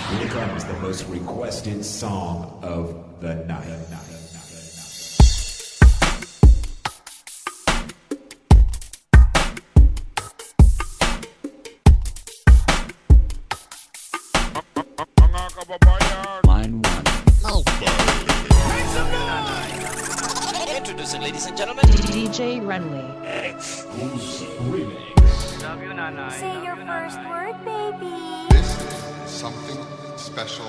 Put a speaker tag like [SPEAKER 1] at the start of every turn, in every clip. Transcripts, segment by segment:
[SPEAKER 1] Here comes the most requested song of the night.
[SPEAKER 2] Line 1.
[SPEAKER 3] Introducing, ladies and gentlemen,
[SPEAKER 4] DJ Renly.
[SPEAKER 5] Say your first word, baby.
[SPEAKER 6] This is something special.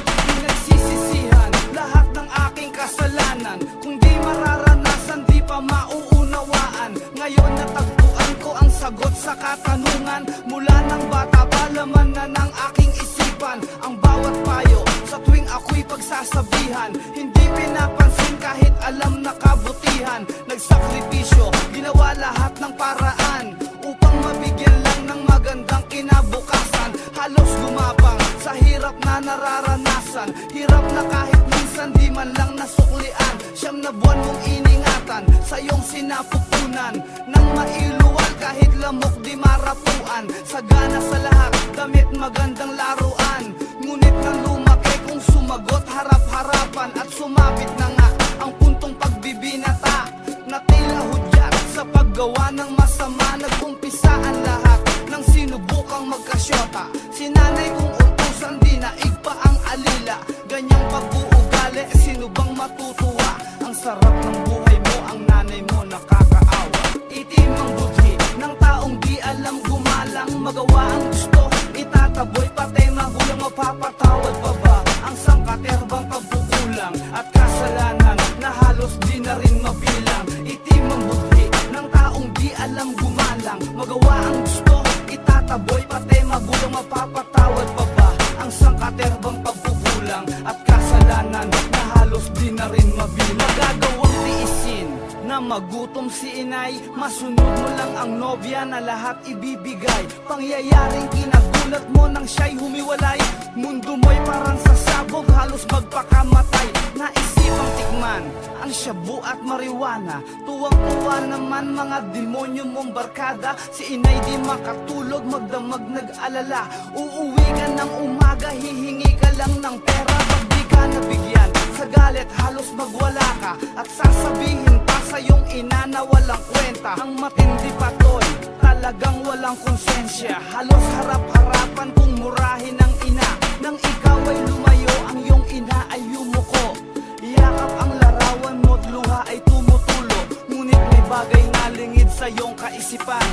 [SPEAKER 7] Pinagsisisihan lahat ng aking kasalanan. Kung di mararanasan, di pa mauunawaan. Ngayon natagpuan ko ang sagot sa katanungan. Mula ng bata pa, laman na ng aking isipan ang bawat payo sa tuwing ako'y pagsasabihan. Hindi pinapansin kahit alam na kabutihan. Nagsakripisyo, ginawa lahat ng paraan upang mabigyan lang ng magandang kinabukasan. Halos gumapang sa hirap na nararanasan. Hirap na kahit minsan di man lang nasuklian. Siyam na buwan mong iningatan sa iyong sinapupunan. Nang mailuwal kahit lamok di marapuan. Sagana sa lahat, damit magandang laruan. Ngunit nang lumaki kung sumagot harap-harapan. At sumabit na nga ang puntong pagbibinata. Na tila hudyat sa paggawa ng masama. Nagkumpisa ang lahat ng sinubukang magkasyota. Sinanay kong utusan, di naigpa ang alila. Ganyang pag-uugali, sino bang matutuwa? Ang sarap ng buhay mo, ang nanay mo nakakaawa. Itim ang budhi ng taong di alam gumalang. Magawa ang gusto, itataboy pati magulang. Mapapatawad pa ba ang sangkaterbang pagkukulang at kasalanan na halos di na rin mabilang? Itim ang budhi ng taong di alam gumalang. Magawa ang gusto, itataboy pati magulang. Mapapatawad pa ba ang sangkaterbang pagkukulang at kasalanan na halos di na rin mabilang? Magagawang tiisin na magutom si inay. Masunod mo lang ang nobya na lahat ibibigay. Pangyayaring kinagulat mo nang siya'y humiwalay. Mundo mo'y parang sasabog, halos magpakamatay. Naisipang tikman ang shabu at marijuana. Tuwang-tuwa naman mga demonyo mong barkada. Si inay di makatulog, magdamag nag-alala. Uuwi ka ng umaga, hihingi ka lang ng pera. Pag di ka nabigyan, sa galit halos magwala ka. At sasabihin pa sa iyong ina na walang kwenta. Ang matindi pa to'y talagang walang konsensya. Halos harap-harapan kung murahin ang ina. Nang ikaw ay lumayo, ang iyong ina ay yumuko. Yakap ang larawan mo't luha ay tumutulo. Ngunit may bagay na lingid sa iyong kaisipan.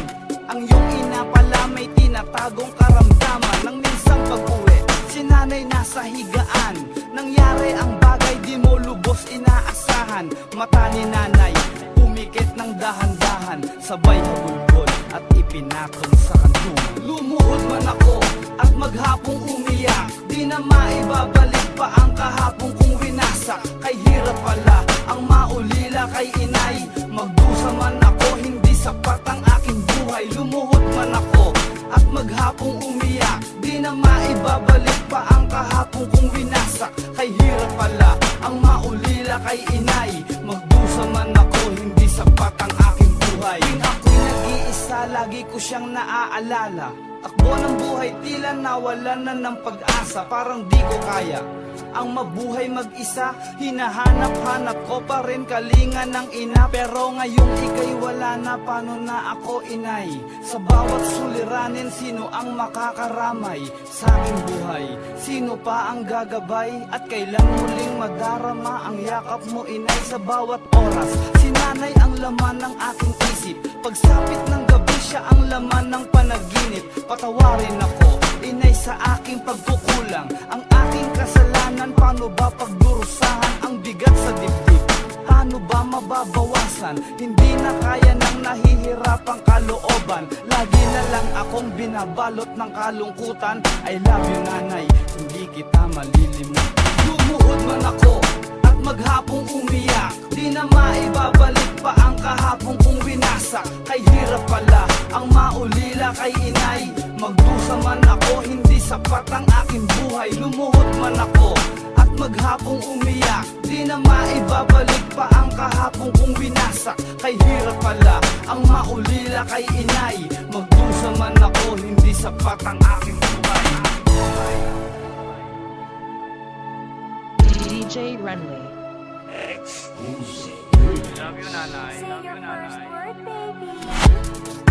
[SPEAKER 7] Ang iyong ina pala may tinatagong karamdaman. Nang minsang pag-uwi, si nanay nasa higaan. Nangyari ang bagay di mo lubos inaasahan. Mata ni nanay pumikit ng dahan-dahan. Sabay habulbol at ipinatong sa kantungan. Lumuhod man ako at maghapong umiyak. Di na maibabalik pa ang kahapong kong winasak. Kay hirap pala ang maulila kay inay. Magdusa man ako, hindi sapat ang aking buhay. Lumuhod man ako at maghapong umiyak. Di na maibabalik pa ang kahapong kong winasak. Kay hirap pala ang maulila kay inay. Magdusa man ako, hindi sapat ang aking buhay. Tuwing ako'y nag-iisa, lagi ko siyang naaalala. Takbo ng buhay, tila nawalan na ng pag-asa. Parang di ko kaya ang mabuhay mag-isa. Hinahanap-hanap ko pa rin kalinga ng ina. Pero ngayong ika'y wala na, paano na ako inay? Sa bawat suliranin, sino ang makakaramay sa aking buhay? Sino pa ang gagabay? At kailan muling madarama ang yakap mo inay? Sa bawat oras, si nanay ang laman ng aking isip. Pagsapit ng gabi, siya ang laman ng panaginip. Patawarin ako, inay, sa aking pagkukulang. Ang aking kasalanan, paano ba pagdurusahan? Ang bigat sa dibdib, paano ba mababawasan? Hindi na kaya ng nahihirapang kalooban. Lagi na lang akong binabalot ng kalungkutan. I love you nanay, hindi kita malilimutan. Lumuhod man ako at maghapong umiyak. Di na maibabalik pa ang kahapong kong winasak. Kay hirap pala ang maulila kay inay. Magdusa man ako, hindi sapat ang aking buhay. Lumuhod man ako at maghapong umiyak. Di na maibabalik pa ang kahapong kong winasak. Kay hirap pala ang maulila kay inay. Magdusa man ako, hindi sapat ang aking buhay.
[SPEAKER 2] DJ Renly.
[SPEAKER 5] Say your first word, baby.